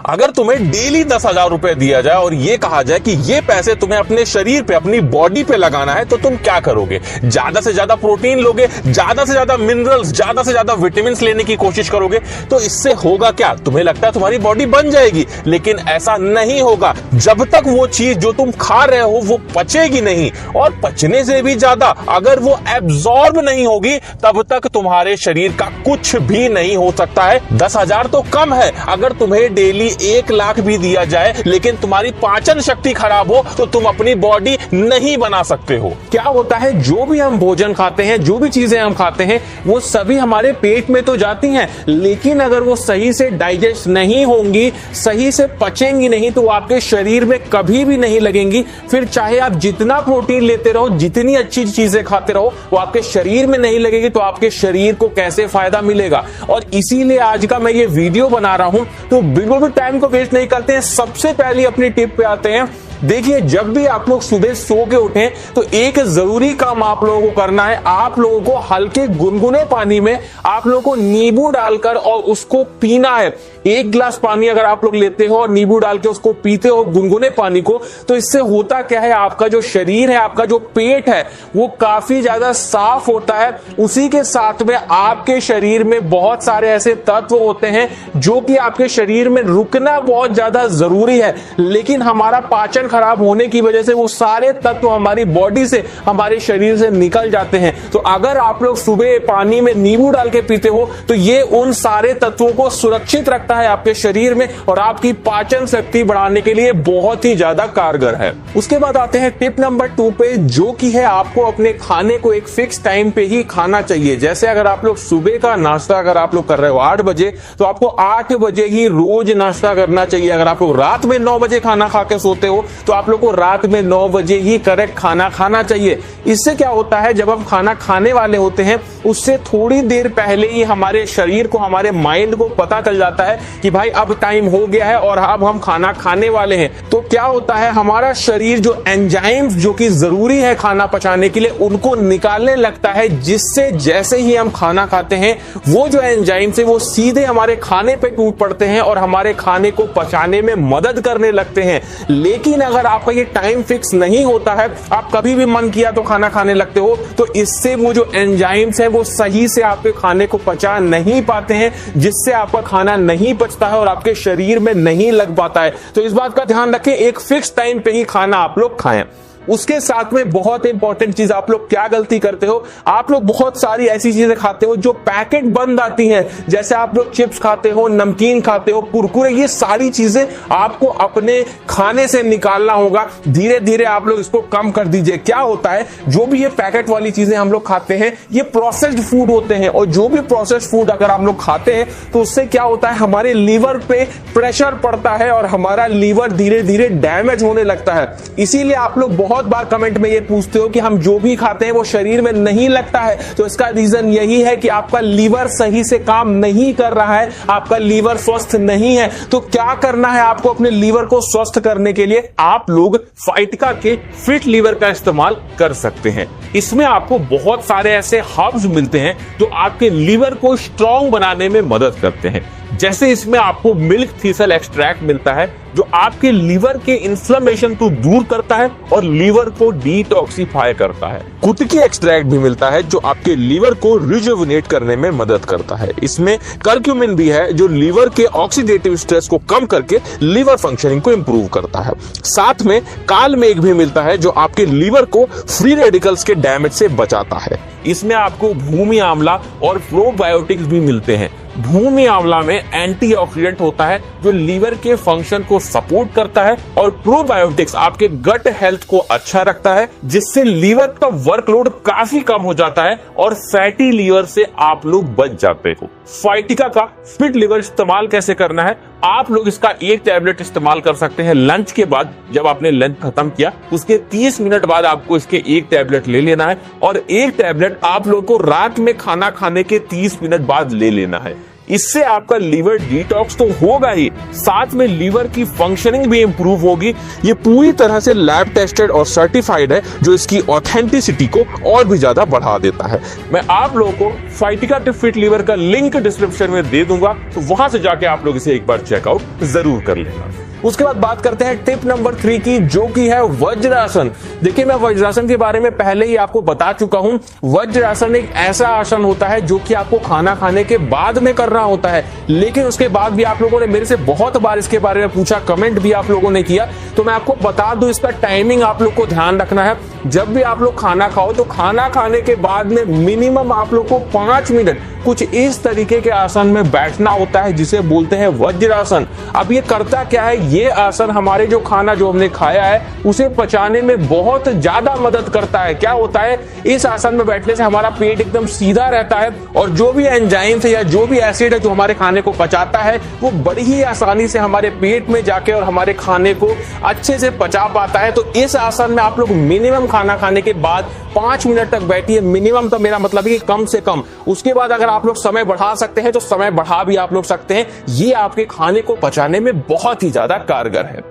अगर तुम्हें डेली 10,000 रुपए दिया जाए और ये कहा जाए कि ये पैसे तुम्हें अपने शरीर पे, अपनी बॉडी पे लगाना है, तो तुम क्या करोगे? ज्यादा से ज्यादा प्रोटीन लोगे, ज्यादा से ज्यादा मिनरल्स, ज्यादा से ज्यादा विटामिन लेने की कोशिश करोगे। तो इससे होगा क्या? तुम्हें लगता है तुम्हारी बॉडी बन जाएगी, लेकिन ऐसा नहीं होगा। जब तक वो चीज जो तुम खा रहे हो वो पचेगी नहीं, और पचने से भी ज्यादा अगर वो एब्जॉर्ब नहीं होगी, तब तक तुम्हारे शरीर का कुछ भी नहीं हो सकता है। 10,000 तो कम है। अगर तुम्हें डेली 1 लाख भी दिया जाए, लेकिन तुम्हारी पाचन शक्ति खराब हो, तो तुम अपनी बॉडी नहीं बना सकते हो। क्या होता है, जो भी हम भोजन खाते हैं, जो भी चीजें हम खाते हैं, वो सभी हमारे पेट में तो जाती हैं, लेकिन अगर वो सही से डाइजेस्ट नहीं होंगी, सही से पचेंगी नहीं, तो आपके शरीर में कभी भी नहीं लगेंगी। फिर चाहे आप जितना प्रोटीन लेते रहो, जितनी अच्छी चीजें खाते रहो, वो आपके शरीर में नहीं लगेगी, तो आपके शरीर को कैसे फायदा मिलेगा? और इसीलिए आज का मैं ये वीडियो बना रहा हूं। तो बिल्कुल भी टाइम को वेस्ट नहीं करते हैं, सबसे पहले अपनी टिप पे आते हैं। देखिए, जब भी आप लोग सुबह सो के उठें, तो एक जरूरी काम आप लोगों को करना है। आप लोगों को हल्के गुनगुने पानी में आप लोगों को नींबू डालकर और उसको पीना है। 1 गिलास पानी अगर आप लोग लेते हो और नींबू डाल के उसको पीते हो, गुनगुने पानी को, तो इससे होता क्या है, आपका जो शरीर है, आपका जो पेट है, वो काफी ज्यादा साफ होता है। उसी के साथ में आपके शरीर में बहुत सारे ऐसे तत्व होते हैं जो कि आपके शरीर में रुकना बहुत ज्यादा जरूरी है, लेकिन हमारा पाचन खराब होने की वजह से वो सारे तत्व हमारी बॉडी से, हमारे शरीर से निकल जाते हैं। तो अगर आप लोग सुबह पानी में नींबू डाल के पीते हो, तो ये उन सारे तत्वों को सुरक्षित रखता है आपके शरीर में, और आपकी पाचन शक्ति बढ़ाने के लिए बहुत ही ज्यादा कारगर है। उसके बाद आते हैं टिप नंबर 2 पे, जो कि है आपको अपने खाने को एक फिक्स टाइम पे ही खाना चाहिए। जैसे अगर आप लोग सुबह का नाश्ता अगर आप लोग कर रहे हो 8 बजे, तो आपको 8 बजे ही रोज नाश्ता करना चाहिए। अगर आप लोग रात में 9 बजे खाना खा के सोते हो, तो आप लोग को रात में 9 बजे ही करेक्ट खाना खाना चाहिए। इससे क्या होता है, जब हम खाना खाने वाले होते हैं, उससे थोड़ी देर पहले ही हमारे शरीर को, हमारे माइंड को पता चल जाता है कि भाई अब टाइम हो गया है और अब हम खाना खाने वाले हैं। तो क्या होता है, हमारा शरीर जो एंजाइम्स जो कि जरूरी है खाना पचाने के लिए, उनको निकालने लगता है, जिससे जैसे ही हम खाना खाते हैं, वो जो एंजाइम्स है वो सीधे हमारे खाने पे टूट पड़ते हैं और हमारे खाने को पचाने में मदद करने लगते हैं। लेकिन अगर आपका ये टाइम फिक्स नहीं होता है, आप कभी भी मन किया तो खाना खाने लगते हो, तो इससे वो जो एंजाइम्स है वो सही से आपके खाने को पचा नहीं पाते हैं, जिससे आपका खाना नहीं पचता है और आपके शरीर में नहीं लग पाता है। तो इस बात का ध्यान रखें, एक फिक्स टाइम पे ही खाना आप लोग खाएं। उसके साथ में बहुत इंपॉर्टेंट चीज, आप लोग क्या गलती करते हो, आप लोग बहुत सारी ऐसी चीजें खाते हो जो पैकेट बंद आती हैं। जैसे आप लोग चिप्स खाते हो, नमकीन खाते हो, कुरकुरे, ये सारी चीजें आपको अपने खाने से निकालना होगा। धीरे धीरे आप लोग इसको कम कर दीजिए। क्या होता है, जो भी ये पैकेट वाली चीजें हम लोग खाते हैं, ये प्रोसेस्ड फूड होते हैं, और जो भी प्रोसेस्ड फूड अगर हम लोग खाते हैं, तो उससे क्या होता है, हमारे लीवर पे प्रेशर पड़ता है और हमारा लीवर धीरे धीरे डैमेज होने लगता है। इसीलिए आप लोग बहुत बार कमेंट में ये पूछते हो कि हम जो भी खाते हैं वो शरीर में नहीं लगता है। तो इसका रीजन यही है कि आपका लीवर सही से काम नहीं कर रहा है, आपका लीवर स्वस्थ नहीं है। तो क्या करना है आपको अपने लीवर को स्वस्थ करने के लिए, आप लोग फाइटका के फिट लीवर का इस्तेमाल कर सकते हैं। इसमें आपको बहुत सारे ऐसे हर्ब्स मिलते हैं जो आपके लीवर को स्ट्रांग बनाने में मदद करते हैं। जैसे इसमें आपको मिल्क थीसल एक्सट्रैक्ट मिलता है, जो आपके लीवर के इन्फ्लेमेशन को दूर करता है और लीवर को डिटॉक्सिफाई करता है। कुटकी एक्सट्रैक्ट भी मिलता है, जो आपके लीवर को रिजुविनेट करने में मदद करता है। इसमें कर्क्यूमिन भी है, जो लीवर के ऑक्सीडेटिव स्ट्रेस को कम करके लीवर फंक्शनिंग को इंप्रूव करता है। साथ में काल मेघ भी मिलता है, जो आपके लीवर को फ्री रेडिकल्स के डैमेज से बचाता है। इसमें आपको भूमि आंवला और प्रोबायोटिक्स भी मिलते हैं। भूमि आंवला में एंटीऑक्सीडेंट होता है, जो लीवर के फंक्शन को सपोर्ट करता है, और प्रोबायोटिक्स आपके गट हेल्थ को अच्छा रखता है, जिससे लीवर का वर्कलोड काफी कम हो जाता है और फैटी लीवर से आप लोग बच जाते हो। फाइटिका का फिट लीवर इस्तेमाल कैसे करना है, आप लोग इसका 1 टैबलेट इस्तेमाल कर सकते हैं लंच के बाद। जब आपने लंच खत्म किया, उसके 30 मिनट बाद आपको इसके 1 टैबलेट ले लेना है, और 1 टैबलेट आप लोग को रात में खाना खाने के 30 मिनट बाद ले लेना है। इससे आपका लीवर डिटॉक्स तो होगा ही, साथ में लीवर की फंक्शनिंग भी इंप्रूव होगी। ये पूरी तरह से लैब टेस्टेड और सर्टिफाइड है, जो इसकी ऑथेंटिसिटी को और भी ज्यादा बढ़ा देता है। मैं आप लोगों को फाइटिका टिप फिट लीवर का लिंक डिस्क्रिप्शन में दे दूंगा, तो वहां से जाके आप लोग इसे एक बार चेकआउट जरूर कर लेना। उसके बाद बात करते हैं टिप नंबर 3 की, जो की है वज्रासन। देखिए, मैं वज्रासन के बारे में पहले ही आपको बता चुका हूं। वज्रासन एक ऐसा आसन होता है जो कि आपको खाना खाने के बाद में करना होता है, लेकिन उसके बाद भी आप लोगों ने मेरे से बहुत बार इसके बारे में पूछा, कमेंट भी आप लोगों ने किया, तो मैं आपको बता दूं, इसका टाइमिंग आप लोग को ध्यान रखना है। जब भी आप लोग खाना खाओ तो खाना खाने के बाद में मिनिमम आप लोग को 5 मिनट कुछ इस तरीके के आसन में बैठना होता है, जिसे बोलते हैं वज्रासन। अब ये करता क्या है, ये आसन हमारे जो खाना जो हमने खाया है उसे पचाने में बहुत ज्यादा मदद करता है। क्या होता है, इस आसन में बैठने से हमारा पेट एकदम सीधा रहता है और जो भी एंजाइम है या जो भी एसिड है जो हमारे खाने को पचाता है, वो बड़ी ही आसानी से हमारे पेट में जाके और हमारे खाने को अच्छे से पचा पाता है। तो इस आसन में आप लोग मिनिमम खाना खाने के बाद 5 मिनट तक बैठिए। मिनिमम तो मेरा मतलब है कि कम से कम। उसके बाद अगर आप लोग समय बढ़ा सकते हैं तो समय बढ़ा भी आप लोग सकते हैं। ये आपके खाने को पचाने में बहुत ही ज्यादा कारगर है।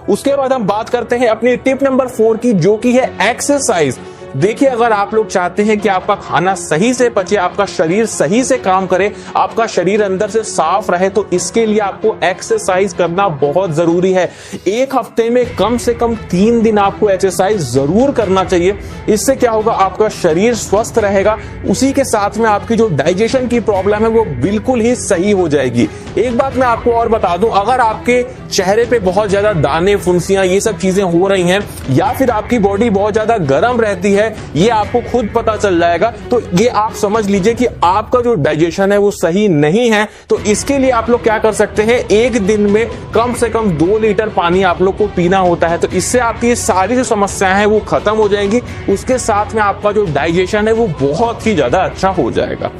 उसके बाद हम बात करते हैं अपनी टिप नंबर 4 की, जो की है एक्सरसाइज। देखिए, अगर आप लोग चाहते हैं कि आपका खाना सही से पचे, आपका शरीर सही से काम करे, आपका शरीर अंदर से साफ रहे, तो इसके लिए आपको एक्सरसाइज करना बहुत जरूरी है। एक हफ्ते में कम से कम 3 दिन आपको एक्सरसाइज जरूर करना चाहिए। इससे क्या होगा, आपका शरीर स्वस्थ रहेगा, उसी के साथ में आपकी जो डाइजेशन की प्रॉब्लम है वो बिल्कुल ही सही हो जाएगी। एक बात मैं आपको और बता दूं, अगर आपके चेहरे पे बहुत ज्यादा दाने, फुंसियां, ये सब चीजें हो रही हैं, या फिर आपकी बॉडी बहुत ज्यादा गर्म रहती है, ये आपको खुद पता चल जाएगा, तो ये आप समझ लीजिए कि आपका जो डाइजेशन है वो सही नहीं है। तो इसके लिए आप लोग क्या कर सकते हैं, एक दिन में कम से कम 2 लीटर पानी आप लोग को पीना होता है। तो इससे आपकी सारी जो समस्याएं हैं वो खत्म हो जाएंगी। उसके साथ में आपका जो डाइजेशन है वो बहुत ही ज्यादा अच्छा हो जाएगा।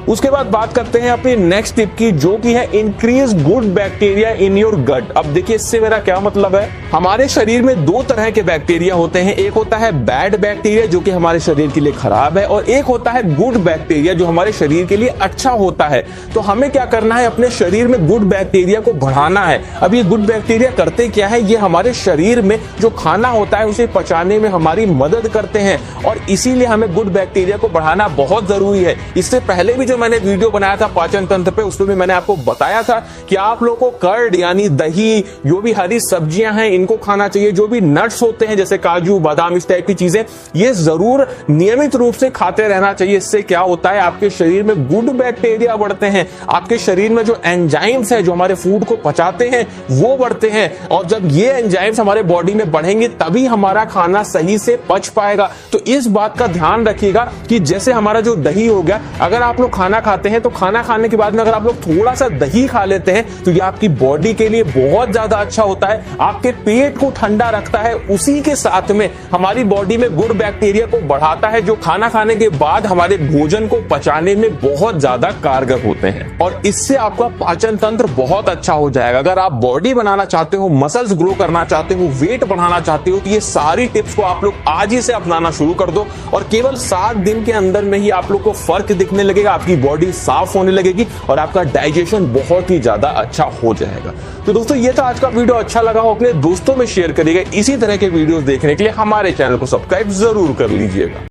उसके बाद बात करते हैं अपनी नेक्स्ट टिप की, जो की है increase good bacteria in your gut. अब देखिए, इससे मेरा क्या मतलब है, हमारे शरीर में 2 तरह के बैक्टीरिया होते हैं। एक होता है बैड बैक्टीरिया, जो कि हमारे शरीर के लिए खराब है, और एक होता है गुड बैक्टीरिया, जो हमारे शरीर के लिए अच्छा होता है। तो हमें क्या करना है, अपने शरीर में गुड बैक्टीरिया को बढ़ाना है। अब ये गुड बैक्टीरिया करते क्या है, ये हमारे शरीर में जो खाना होता है उसे पचाने में हमारी मदद करते हैं, और इसीलिए हमें गुड बैक्टीरिया को बढ़ाना बहुत जरूरी है। इससे पहले भी मैंने वीडियो बनाया था पाचन तंत्र पे, उसमें भी मैंने आपको बताया था कि आप लोगों को कर्ड यानी दही, जो भी हरी सब्जियां हैं इनको खाना चाहिए। जो भी नट्स होते हैं जैसे काजू, बादाम, इस टाइप की चीजें, ये जरूर नियमित रूप से खाते रहना चाहिए। इससे क्या होता है, आपके शरीर में गुड बैक्टीरिया बढ़ते हैं, आपके शरीर में जो एंजाइम्स है जो हमारे फूड को पचाते हैं वो बढ़ते हैं, और जब ये एंजाइम्स हमारे बॉडी में बढ़ेंगे तभी हमारा खाना सही से पच पाएगा। तो इस बात का ध्यान रखिएगा कि जैसे हमारा जो दही हो गया, अगर आप लोग खाना खाते हैं तो खाना खाने के बाद में अगर आप लोग थोड़ा सा दही खा लेते हैं तो ये आपकी बॉडी के लिए बहुत ज्यादा अच्छा होता है, आपके पेट को ठंडा रखता है, उसी के साथ में हमारी बॉडी में गुड बैक्टीरिया को बढ़ाता है, जो खाना खाने के बाद हमारे भोजन को पचाने में बहुत ज्यादा कारगर होते हैं, और इससे आपका पाचन तंत्र बहुत अच्छा हो जाएगा। अगर आप बॉडी बनाना चाहते हो, मसल्स ग्रो करना चाहते हो, वेट बढ़ाना चाहते हो, तो ये सारी टिप्स को आप लोग आज ही से अपनाना शुरू कर दो, और केवल 7 दिन के अंदर में ही आप लोग को फर्क दिखने लगेगा, आपकी बॉडी साफ होने लगेगी और आपका डाइजेशन बहुत ही ज्यादा अच्छा हो जाएगा। तो दोस्तों, ये था आज का वीडियो। अच्छा लगा हो अपने दोस्तों में शेयर करिएगा। इसी तरह के वीडियोस देखने के लिए हमारे चैनल को सब्सक्राइब जरूर कर लीजिएगा।